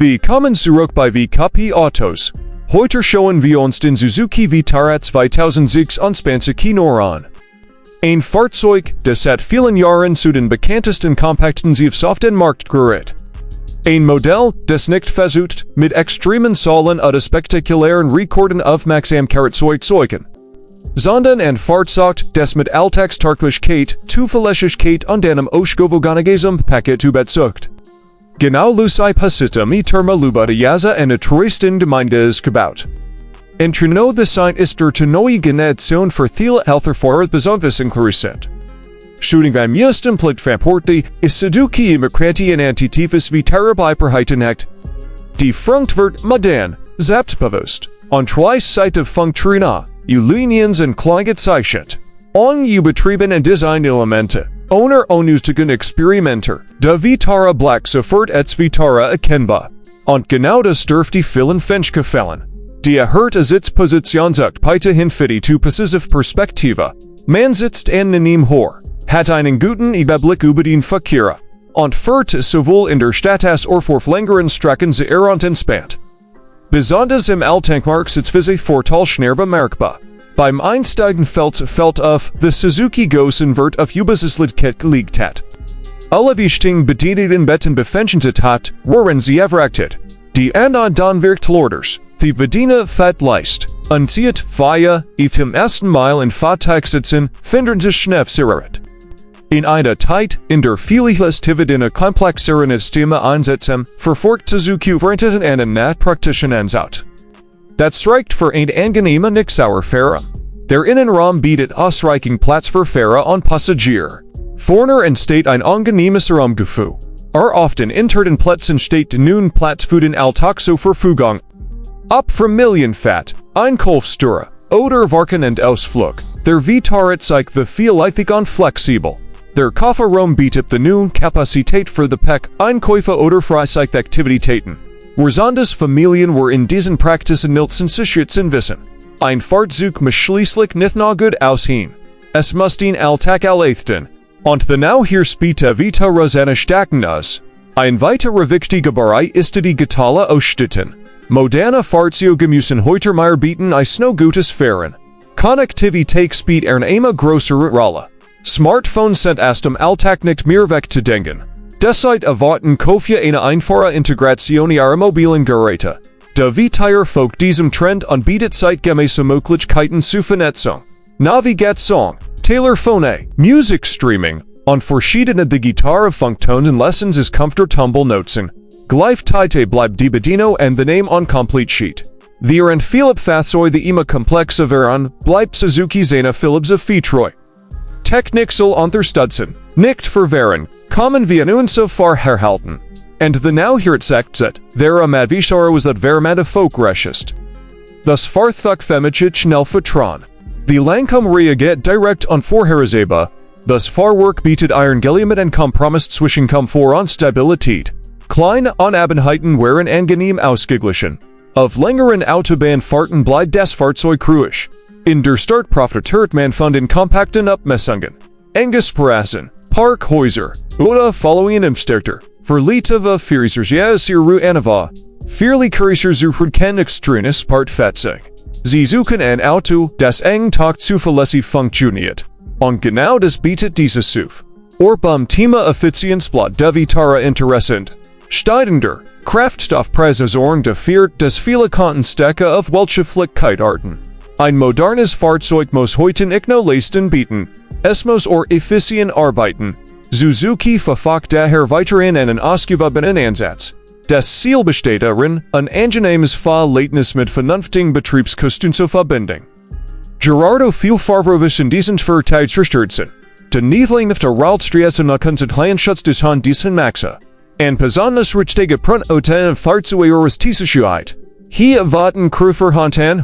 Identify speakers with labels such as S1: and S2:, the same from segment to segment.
S1: Willkommen zurück bei WKP Autos. Heute schauen wir uns den Suzuki Vitara 2026 an. Ein Fahrzeug, das seit vielen Jahren zu den bekanntesten kompakten SUVs auf den Markt gerät. Ein Modell, das nicht versucht, mit extremen Zahlen oder spektakulären Rekorden Aufmerksamkeit zu erzeugen, sondern ein Fahrzeug, das mit Alltagstauglichkeit, Zuverlässigkeit und einem ausgewogenen Gesamtpaket überzeugt. Genau lusei Pasita mi Termaluba de Yaza eine Touristen Gemeinde ist gebaut. Entreno the sign ist der neue Generation für viele Helferfahrer besonders interessant. Shooting beim ersten Plattformporte ist Suzuki Immigrati in Antitifus Vitara Beiperheitenakt. Die Front wird modern, selbstbewusst, und zwei Funktionen, Liniens und Kleingezeichnet. Unbetriebene Designelemente, ohne unnötigen Experimenter, der Vitara Black sofort als Vitara erkennbar. Und genau das dürfte vielen Fans gefallen. Die erhöhte Sitzposition sorgt weiterhin für die typische Perspektive. Man sitzt angenehm hoch, hat einen guten Überblick über den Verkehr und fährt sowohl in der Stadt als auch auf längeren Strecken sehr und entspannt. Besonders im Alltag sitzweise Vorteil schnell bemerkbar. Beim Einsteigen fällt auf, dass Suzuki großen Wert auf Übersichtlichkeit gelegt hat. Alle wichtigen Bedienungen Betten befinden sich hat, worin sie erwartet. Die Anordnung wirkt Lorders, die Bediener fett leist, und zieht Feier, im ersten Mal in Fahrzeug sitzen, finden sich schnell zerrät. In einer Zeit, in der viele Festivität komplexeren Systeme einsetzen, verfolgt Suzuki weiterhin einen praktischen Ansatz. Das sorgt für ein angenehmer Nichtssauerfahrer. Der Innenraum bietet ausreichend Platz für Fahrer und Passagier. Vorne entsteht ein angenehmes Raumgefühl. Auf den internen Plätzen steht nun Platz für den Alltag zur Verfügung. Ob Familienfahrt, Einkaufstour oder Wochenendausflug, der Vitara zeigt the vielfältig und flexibel. Der Kofferraum bietet die nun Kapazität für die Einkäufe oder Freizeitaktivitäten. Besonders Familien wo in diesen Praxisen nutzen zu schützen wissen. Ein Fahrzeug muss schließlich nicht nur gut aussehen. Es muss den Alltag erleichtern. Und genau hier spielt der Vitara seine Stärken aus. Ein weiterer wichtiger Bereich ist die digitale Ausstattung. Moderne Fahrzeuge müssen heute mehr bieten als nur gutes Fahren. Konnektivität spielt eine immer größere Rolle. Smartphones sind aus dem Alltag nicht mehr wegzudenken. Deshalb erwarten Käufer eine einfache Integration ihrer mobilen Geräte. Der Vitara folgt diesem Trend und bietet zeitgemäße Möglichkeiten zur Vernetzung, Navigation, Telefone, Musikstreaming und verschiedene digitale Funktionen lassen sich komfortabel nutzen. Gleichzeitig bleibt die Bedienung angenehm und kompliziert. Während viele Fahrzeuge immer komplexer werden, bleibt Suzuki seine Philosophy treu. Technik soll unterstützen, nicht verwehren, kommen wir nun so far herhalten. Und genau hier sagt sich, der Vitara was that vermante Folkrecht. Das Fahrzeug vermittelt schnell Vertrauen. Die Lenkung reagiert direkt und vorhersehbar. Das Fahrwerk bietet einen Kompromiss zwischen Komfort und Stabilität. Kleine Unebenheiten werden angenehm ausgeglichen. Auf längeren Autobahnfahrten bleibt das Fahrzeug ruhig. In der Stadt profitiert man von den kompakten Abmessungen. Engesprassen, Parkhäuser oder Following im Städter. Verlietava Fiersers Siru Anava. Fierlichkerischer suchen kein extremes Sportfahrzeug. Sie suchen ein Auto, das eng tag zuverlässig funktioniert. Und genau das bietet dieses SUV. Beim Thema Effizienz bleibt der Vitara interessant. Steigender Kraftstoffpreise sorgen dafür, dass viele Kontenstecke auf Wirtschaftlichkeit achten. Ein modernes Fahrzeug muss heute nicht nur Leistung bieten. Es muss auch effizient arbeiten. Suzuki verfolgt daher weiterhin einen ausgewogenen Ansatz. Das Ziel besteht darin, ein angenehmes Fahrerlebnis mit vernünftigen Betriebskosten zu verbinden. Gerardo viel Fahrerwiss in diesen Verteil zerstürzen. Der Niedling auf der Rollstraße nach Konzentrationsschutz des Hand diesen Maxa. Ein besonders richtige Pruntoten und Fahrzeugsicherheit. Hier erwarten Käufer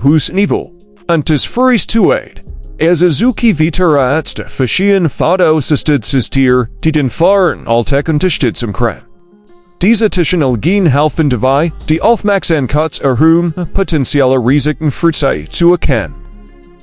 S1: Hus Niveau. Und das Furistueit. Suzuki Vitara hat verschiedene Fahrerassistenzsysteme, die den Fahrern Alltag unterstützen können. Diese Technologien helfen dabei, die Aufmerksamkeit erhöhen, potenzielle Risiken frühzeitig zu erkennen.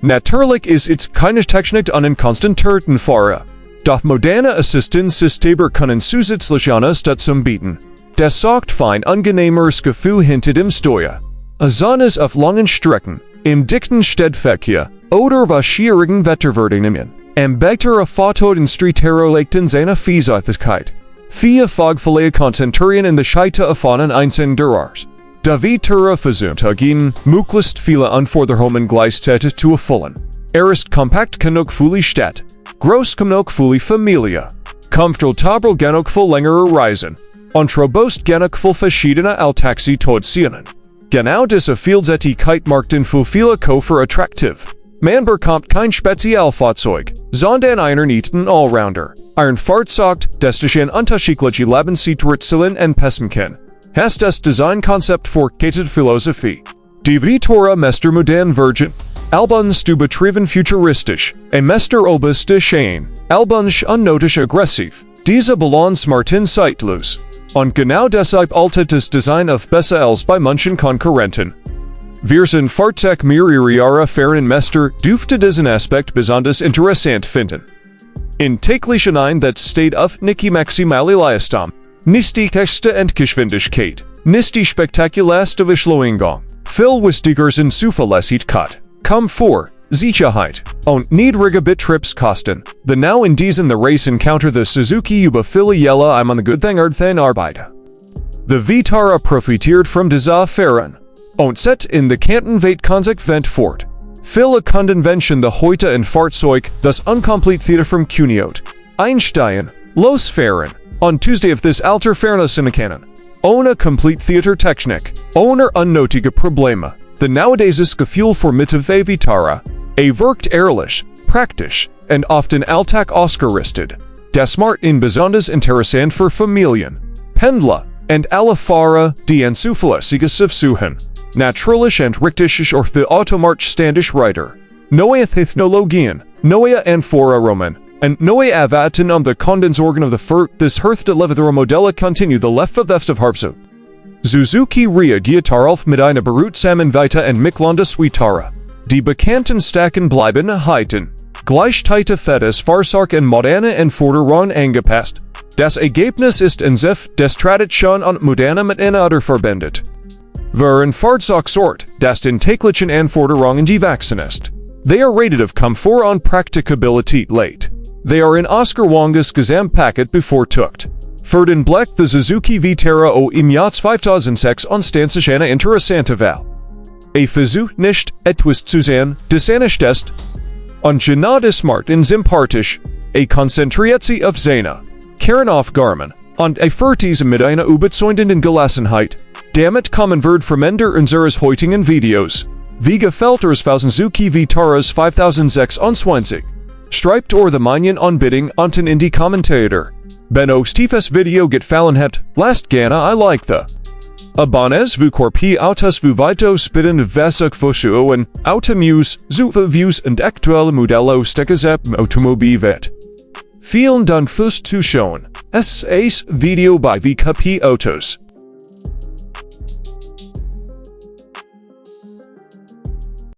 S1: Natürlich ist es keine Technik an den konzentrierten Fahrer. Doch moderne Assistenzsysteme können zusätzliche Unterstützung bieten. das sorgt für ein angenehmeres Gefühl hinter dem Steuer. Besonders auf langen Strecken, im dichten Städtverkehr oder bei schwierigen Wetterbedingungen. Am besseren Fahrten Streetero legt in seiner Vielseitigkeit. Vier Fagverleihe konzentrieren in der Scheite auf einen einzelnen Durars. Der Vitara versucht dagegen, möglichst viele Anforderungen gleichzeitig zu erfüllen. Ist kompakt genug für die Stadt, groß genug für die Familie, komfortabel genug für längere Reisen und robust genug für verschiedene Alltagssituationen. Genau diese Vielseitigkeit macht ihn für viele Käufer attraktiv. Man bekommt kein Spezialfahrzeug, sondern einen echten Allrounder. Ein Fahrzeug, das sich in unterschiedliche Lebenssituationen anpassen kann. Has das Designkonzept vorgestellte Philosophie. Die Vitara Mester modern Virgin. Albans du betrieben futuristisch. Mester obus de Schein. Albans unnötig aggressiv. Diese Balance Martin zeitlos. Und genau deshalb altert das Design auf besser als bei manchen Konkurrenten. Wir sind Fahrzeug mehrere Jahre fahren Mester dürfte diesen Aspekt besonders interessant finden. In täglichen Einsatz steht auf nicht maximale Leistung, nicht die höchste Endgeschwindigkeit, nicht die spektakulärste Beschleunigung, viel wichtiger sind Zuverlässigkeit, Komfort, Sicherheit und niedrige Betriebskosten. Genau in diesen the race encounter the Suzuki über viele Jahre an Gutthängerthen Arbeit. The Vitara profitiert from dieser Fahren. Und set in the Kanten weit konsequent fort. Viele Kunden wünschen the heute ein Fahrzeug, das unkompliziert vom Kuniot. Einsteigen, losfahren, on Tuesday of this alter Fairness in Kann. Ohne komplizierte Technik, ohne unnötige Probleme. The nowadays Gefühl für Mittelweg Vitara. Wirkt ehrlich, praktisch, und often Alltag ausgerüstet. Das macht ihn besonders interessant für Familien, Pendler, und alle Fahrer, die ein zuverlässiges suchen. Natürlich und richtig durch the Automarkt ständig Reiter. Neue Technologien, neue Anforderungen, und neue Erwartungen der Kundensorgen des höchste leverer Modelle continue the Left of Harpso. Suzuki reagiert darauf mit einer behutsamen Weiter Entwicklung des Vitara. Die bekannten Stärken bleiben erhalten. Gleichzeitig wird das Fahrzeug an moderne Anforderungen angepasst. Das Ergebnis ist ein sich des Tradition und Moderne miteinander verbindet. Wer ein Fahrzeug sorgt, das den täglichen Anforderungen gewachsen ist. They are rated of Komfort und Praktikabilität late. They are in Oscar-Wanges Gesamtpaket bevorzugt. Für den Blick the Suzuki Vitara im Jahr 2026 eine interessante Wahl. Versucht nicht, etwas zu sehen, das nicht ist. Und gerade smart und sympathisch. Konzentriert sich auf seine Kernaufgaben und führt diese mit einer überzeugenden Gelassenheit. Damit kommen wir vom Ende unseres heutigen Videos. Wie gefällt euch Suzuki Vitaras 2026? Schreibt eure Meinung unbedingt unten in die Kommentare. Wenn euch dieses Video gefallen hat, lasst gerne ein Like da. Abonnes WKP Autos Vitos bitten Vesuk Fosuen, Autonews, Views und aktuelle Modelle aus der gesamten Automobilwelt. Vielen Dank fürs Zuschauen. Es ist Video bei WKP Autos.